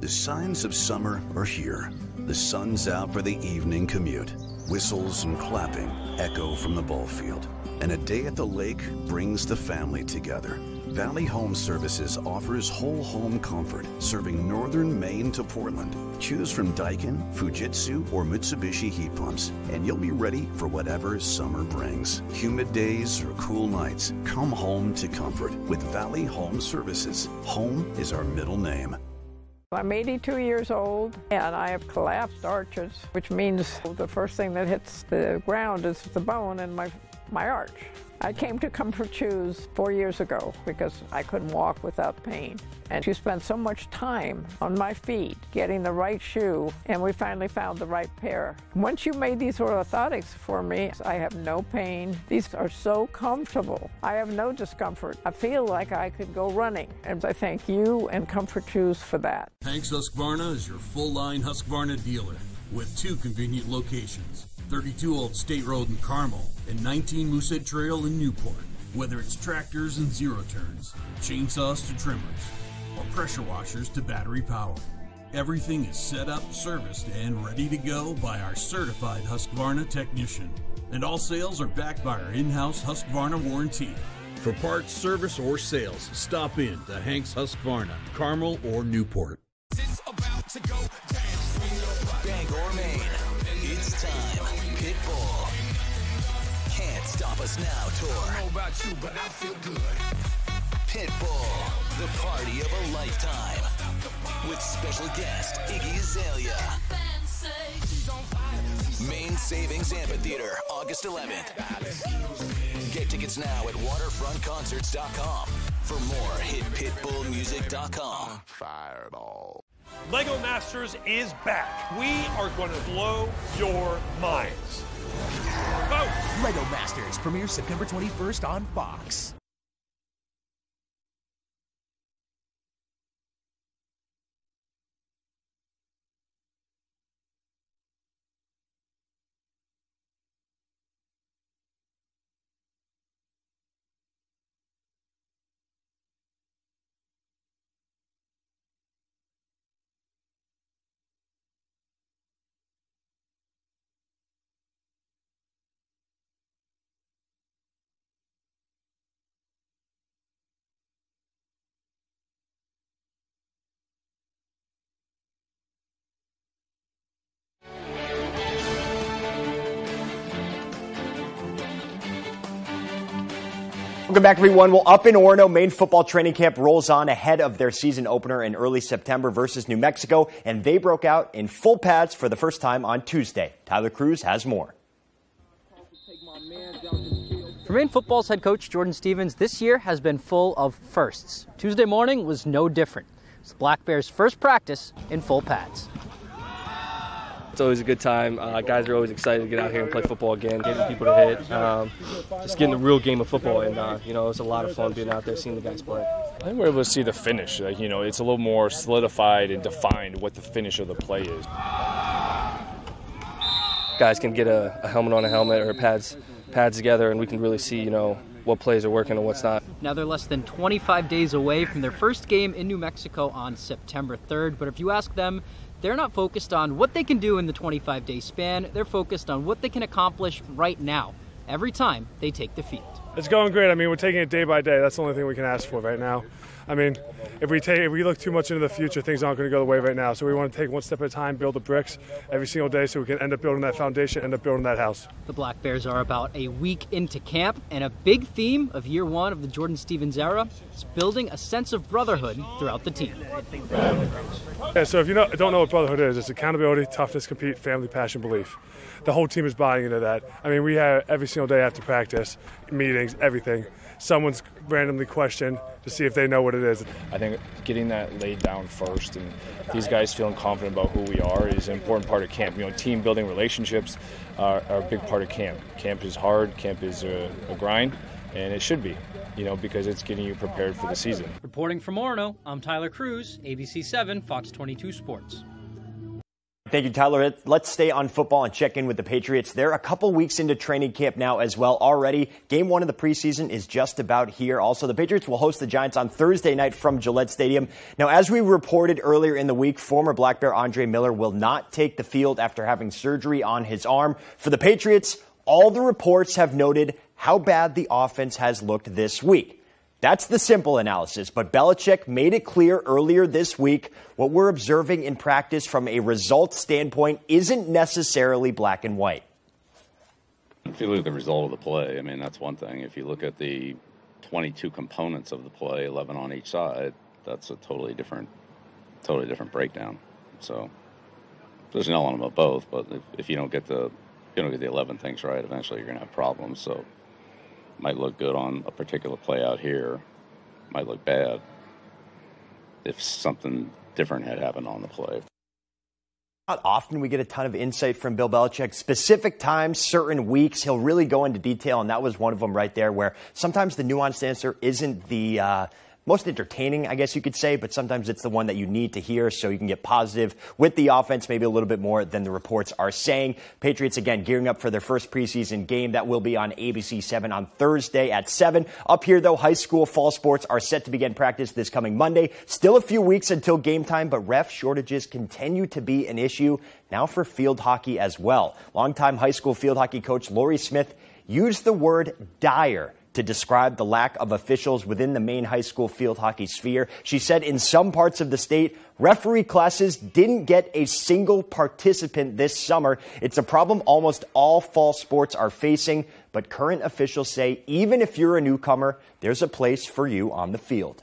The signs of summer are here. The sun's out for the evening commute. Whistles and clapping echo from the ball field. And a day at the lake brings the family together. Valley Home Services offers whole home comfort, serving northern Maine to Portland. Choose from Daikin, Fujitsu, or Mitsubishi heat pumps, and you'll be ready for whatever summer brings. Humid days or cool nights, come home to comfort with Valley Home Services. Home is our middle name. I'm 82 years old and I have collapsed arches, which means the first thing that hits the ground is the bone in my arch. I came to Comfort Shoes 4 years ago because I couldn't walk without pain. And she spent so much time on my feet getting the right shoe, and we finally found the right pair. Once you made these orthotics for me, I have no pain. These are so comfortable. I have no discomfort. I feel like I could go running, and I thank you and Comfort Shoes for that. Hanks Husqvarna is your full-line Husqvarna dealer with 2 convenient locations. 32 Old State Road in Carmel and 19 Moosehead Trail in Newport. Whether it's tractors and zero turns, chainsaws to trimmers, or pressure washers to battery power, everything is set up, serviced, and ready to go by our certified Husqvarna technician. And all sales are backed by our in-house Husqvarna warranty. For parts, service, or sales, stop in to Hanks Husqvarna, Carmel, or Newport. It's about to go down. Bangor, Maine. It's time. Pitbull. Can't Stop Us Now tour. I don't know about you, but I feel good. Pitbull, the party of a lifetime. With special guest Iggy Azalea. Maine Savings Amphitheater, August 11th. Get tickets now at waterfrontconcerts.com. For more, hit pitbullmusic.com. Fireball. Lego Masters is back. We are going to blow your minds. Vote! Lego Masters premieres September 21st on Fox. Welcome back, everyone. Well, up in Orono, Maine football training camp rolls on ahead of their season opener in early September versus New Mexico, and they broke out in full pads for the first time on Tuesday. Tyler Cruz has more. For Maine football's head coach Jordan Stevens, this year has been full of firsts. Tuesday morning was no different. It's the Black Bears' first practice in full pads. It's always a good time. Guys are always excited to get out here and play football again, getting people to hit, just getting the real game of football. And, it was a lot of fun being out there, seeing the guys play. I think we're able to see the finish. It's a little more solidified and defined what the finish of the play is. Guys can get a helmet on a helmet or pads together, and we can really see, what plays are working and what's not. Now they're less than 25 days away from their first game in New Mexico on September 3rd. But if you ask them, they're not focused on what they can do in the 25-day span. They're focused on what they can accomplish right now, every time they take the field. It's going great. We're taking it day by day. That's the only thing we can ask for right now. If we look too much into the future, things aren't going to go the way right now. So we want to take one step at a time, build the bricks every single day so we can end up building that foundation, end up building that house. The Black Bears are about a week into camp, and a big theme of year one of the Jordan Stevens era is building a sense of brotherhood throughout the team. Yeah, so if you don't know what brotherhood is, it's accountability, toughness, compete, family, passion, belief. The whole team is buying into that. We have every single day after practice, meetings, everything. Someone's randomly questioned to see if they know what it is. I think getting that laid down first and these guys feeling confident about who we are is an important part of camp. Team building relationships are a big part of camp. Camp is hard, camp is a grind, and it should be, because it's getting you prepared for the season. Reporting from Orono, I'm Tyler Cruz, ABC 7, Fox 22 Sports. Thank you, Tyler. Let's stay on football and check in with the Patriots. They're a couple weeks into training camp now as well already. Game one of the preseason is just about here. Also, the Patriots will host the Giants on Thursday night from Gillette Stadium. Now, as we reported earlier in the week, former Black Bear Andre Miller will not take the field after having surgery on his arm. For the Patriots, all the reports have noted how bad the offense has looked this week. That's the simple analysis, but Belichick made it clear earlier this week what we're observing in practice from a results standpoint isn't necessarily black and white. If you look at the result of the play, that's one thing. If you look at the 22 components of the play, 11 on each side, that's a totally different breakdown. So there's an element of both, but if you don't get the 11 things right, eventually you're going to have problems. So might look good on a particular play out here, might look bad if something different had happened on the play. Not often we get a ton of insight from Bill Belichick. Specific times, certain weeks, he'll really go into detail, and that was one of them right there, where sometimes the nuanced answer isn't the most entertaining, I guess you could say, but sometimes it's the one that you need to hear so you can get positive with the offense, maybe a little bit more than the reports are saying. Patriots, again, gearing up for their first preseason game. That will be on ABC 7 on Thursday at 7. Up here, though, high school fall sports are set to begin practice this coming Monday. Still a few weeks until game time, but ref shortages continue to be an issue now for field hockey as well. Longtime high school field hockey coach Lori Smith used the word dire to describe the lack of officials within the Maine high school field hockey sphere. She said in some parts of the state, referee classes didn't get a single participant this summer. It's a problem almost all fall sports are facing, but current officials say even if you're a newcomer, there's a place for you on the field.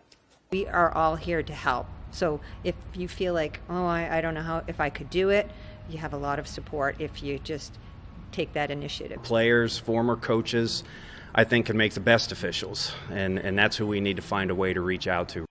We are all here to help. So if you feel like, I don't know if I could do it, you have a lot of support if you just take that initiative. Players, former coaches, I think can make the best officials, and that's who we need to find a way to reach out to.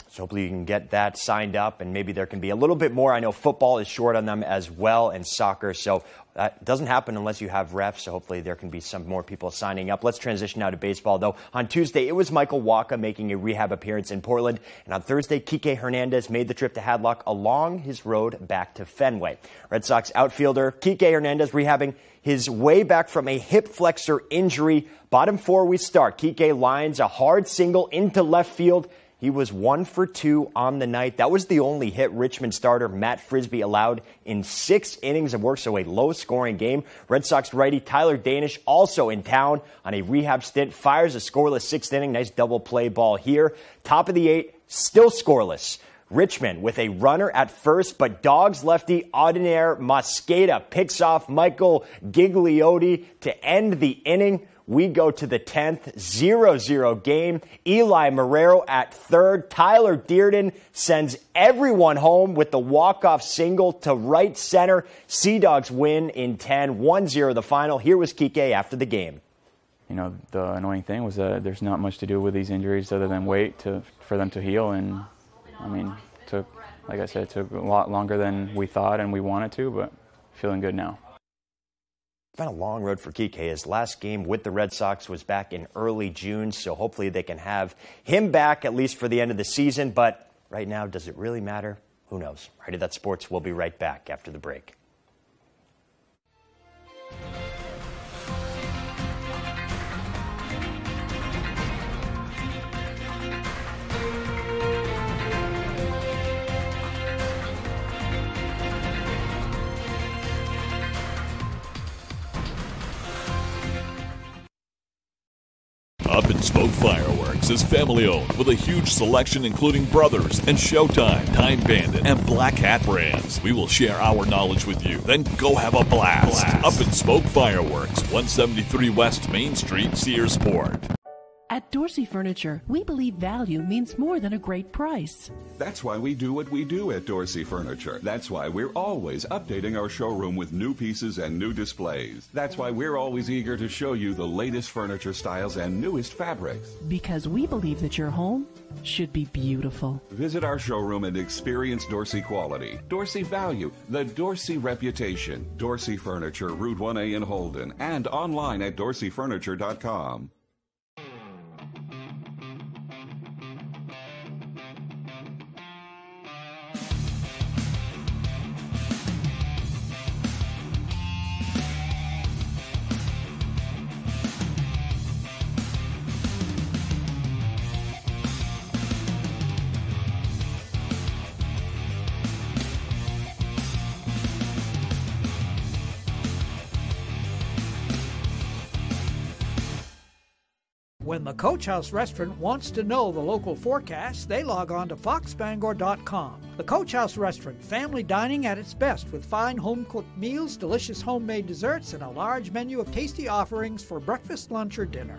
So hopefully you can get that signed up, and maybe there can be a little bit more. I know football is short on them as well, and soccer, so that doesn't happen unless you have refs, so hopefully there can be some more people signing up. Let's transition now to baseball, though. On Tuesday, it was Michael Wacha making a rehab appearance in Portland, and on Thursday, Kike Hernandez made the trip to Hadlock along his road back to Fenway. Red Sox outfielder Kike Hernandez rehabbing his way back from a hip flexor injury. Bottom four we start. Kike lines a hard single into left field. He was 1 for 2 on the night. That was the only hit Richmond starter Matt Frisbee allowed in 6 innings of work, so a low-scoring game. Red Sox righty Tyler Danish also in town on a rehab stint. Fires a scoreless 6th inning. Nice double play ball here. Top of the 8, still scoreless. Richmond with a runner at first, but Dogs lefty Audinaire Mosqueda picks off Michael Gigliotti to end the inning. We go to the 10th, 0-0 game. Eli Marrero at third. Tyler Dearden sends everyone home with the walk-off single to right center. Sea Dogs win in 10, 1-0 the final. Here was Kike after the game. You know, the annoying thing was that there's not much to do with these injuries other than wait for them to heal. And, I mean, like I said, it took a lot longer than we thought and we wanted to, but feeling good now. It's been a long road for Kike. His last game with the Red Sox was back in early June, so hopefully they can have him back at least for the end of the season. But right now, does it really matter? Who knows? Right, That's Sports. We'll be right back after the break. Up and Smoke Fireworks is family-owned with a huge selection including Brothers and Showtime, Time Bandit, and Black Hat brands. We will share our knowledge with you, then go have a blast. Up and Smoke Fireworks, 173 West Main Street, Searsport. At Dorsey Furniture, we believe value means more than a great price. That's why we do what we do at Dorsey Furniture. That's why we're always updating our showroom with new pieces and new displays. That's why we're always eager to show you the latest furniture styles and newest fabrics. Because we believe that your home should be beautiful. Visit our showroom and experience Dorsey quality, Dorsey value, the Dorsey reputation. Dorsey Furniture, Route 1A in Holden, and online at dorseyfurniture.com. When the Coach House Restaurant wants to know the local forecast, they log on to foxbangor.com. The Coach House Restaurant, family dining at its best with fine home-cooked meals, delicious homemade desserts, and a large menu of tasty offerings for breakfast, lunch, or dinner.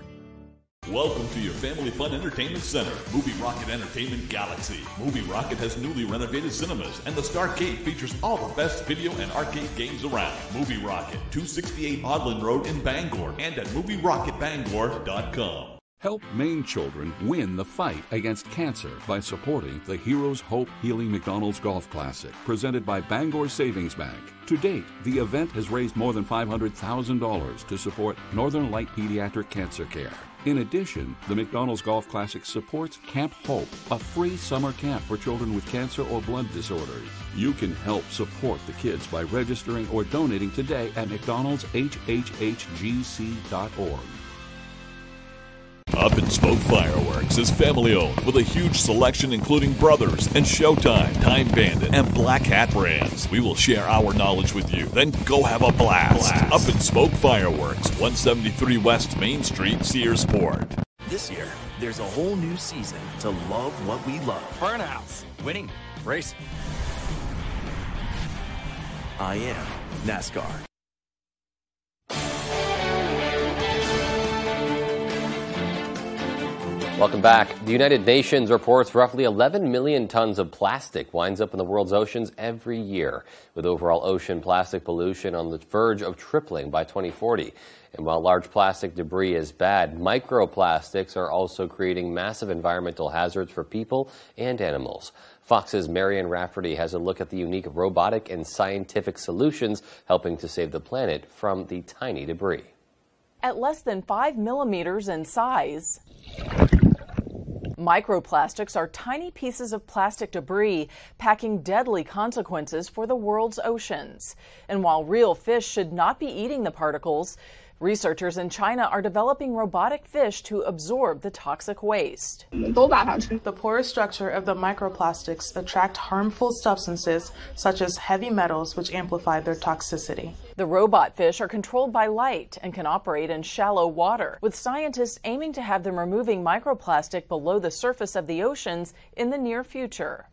Welcome to your family fun entertainment center, Movie Rocket Entertainment Galaxy. Movie Rocket has newly renovated cinemas, and the Starcade features all the best video and arcade games around. Movie Rocket, 268 Odland Road in Bangor, and at movierocketbangor.com. Help Maine children win the fight against cancer by supporting the Heroes Hope Healing McDonald's Golf Classic, presented by Bangor Savings Bank. To date, the event has raised more than $500,000 to support Northern Light Pediatric Cancer Care. In addition, the McDonald's Golf Classic supports Camp Hope, a free summer camp for children with cancer or blood disorders. You can help support the kids by registering or donating today at mcdonaldshhhgc.org. Up and Smoke Fireworks is family-owned with a huge selection including Brothers and Showtime, Time Bandit, and Black Hat brands. We will share our knowledge with you, then go have a blast. Up and Smoke Fireworks, 173 West Main Street, Searsport. This year, there's a whole new season to love what we love. Burnouts, winning, racing. I am NASCAR. Welcome back. The United Nations reports roughly 11 million tons of plastic winds up in the world's oceans every year, with overall ocean plastic pollution on the verge of tripling by 2040. And while large plastic debris is bad, microplastics are also creating massive environmental hazards for people and animals. Fox's Marian Rafferty has a look at the unique robotic and scientific solutions helping to save the planet from the tiny debris. At less than 5 millimeters in size, microplastics are tiny pieces of plastic debris packing deadly consequences for the world's oceans. And while real fish should not be eating the particles, researchers in China are developing robotic fish to absorb the toxic waste. The porous structure of the microplastics attract harmful substances such as heavy metals, which amplify their toxicity. The robot fish are controlled by light and can operate in shallow water, with scientists aiming to have them removing microplastic below the surface of the oceans in the near future.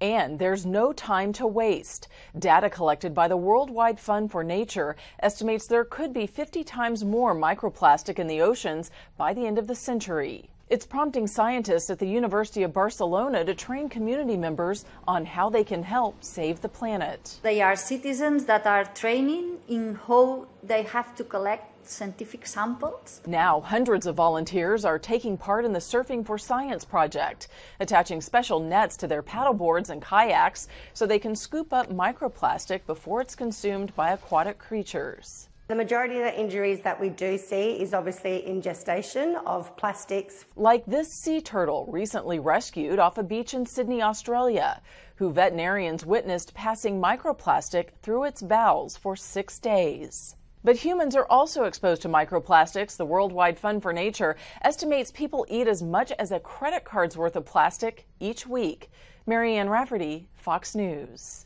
And there's no time to waste. Data collected by the Worldwide Fund for Nature estimates there could be 50 times more microplastic in the oceans by the end of the century. It's prompting scientists at the University of Barcelona to train community members on how they can help save the planet. They are citizens that are training in how they have to collect scientific samples. Now, hundreds of volunteers are taking part in the Surfing for Science project, attaching special nets to their paddleboards and kayaks so they can scoop up microplastic before it's consumed by aquatic creatures. The majority of the injuries that we do see is obviously ingestion of plastics. Like this sea turtle recently rescued off a beach in Sydney, Australia, who veterinarians witnessed passing microplastic through its bowels for 6 days. But humans are also exposed to microplastics. The Worldwide Fund for Nature estimates people eat as much as a credit card's worth of plastic each week. Marianne Rafferty, Fox News.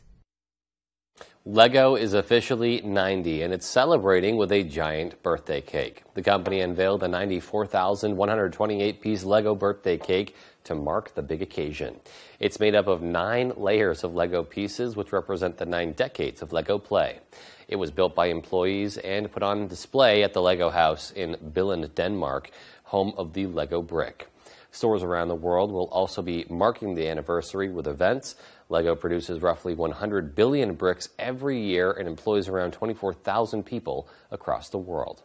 Lego is officially 90, and it's celebrating with a giant birthday cake. The company unveiled a 94,128-piece Lego birthday cake to mark the big occasion. It's made up of 9 layers of Lego pieces, which represent the 9 decades of Lego play. It was built by employees and put on display at the Lego house in Billund, Denmark, home of the Lego brick. Stores around the world will also be marking the anniversary with events. Lego produces roughly 100 billion bricks every year and employs around 24,000 people across the world.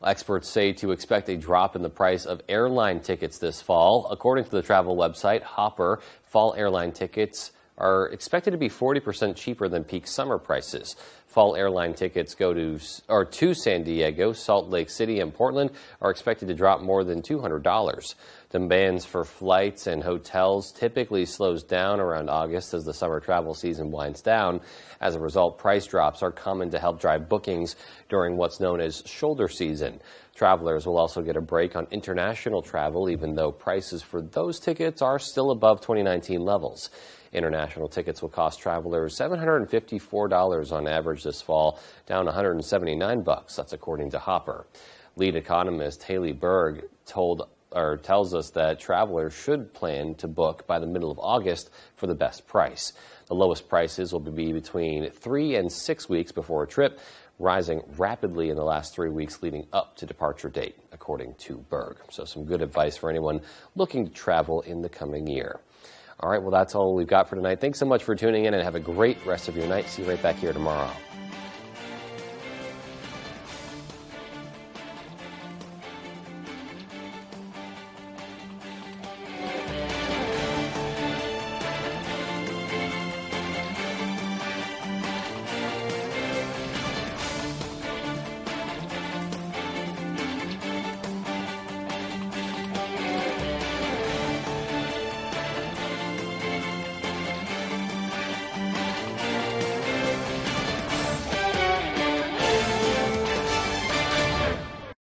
Experts say to expect a drop in the price of airline tickets this fall. According to the travel website Hopper, fall airline tickets are expected to be 40% cheaper than peak summer prices. Fall airline tickets to San Diego, Salt Lake City, and Portland are expected to drop more than $200. Demands for flights and hotels typically slows down around August as the summer travel season winds down. As a result, price drops are common to help drive bookings during what's known as shoulder season. Travelers will also get a break on international travel, even though prices for those tickets are still above 2019 levels. International tickets will cost travelers $754 on average this fall, down $179. That's according to Hopper. Lead economist Haley Berg tells us that travelers should plan to book by the middle of August for the best price. The lowest prices will be between 3 and 6 weeks before a trip, rising rapidly in the last 3 weeks leading up to departure date, according to Berg. So some good advice for anyone looking to travel in the coming year. All right, well, that's all we've got for tonight. Thanks so much for tuning in and have a great rest of your night. See you right back here tomorrow.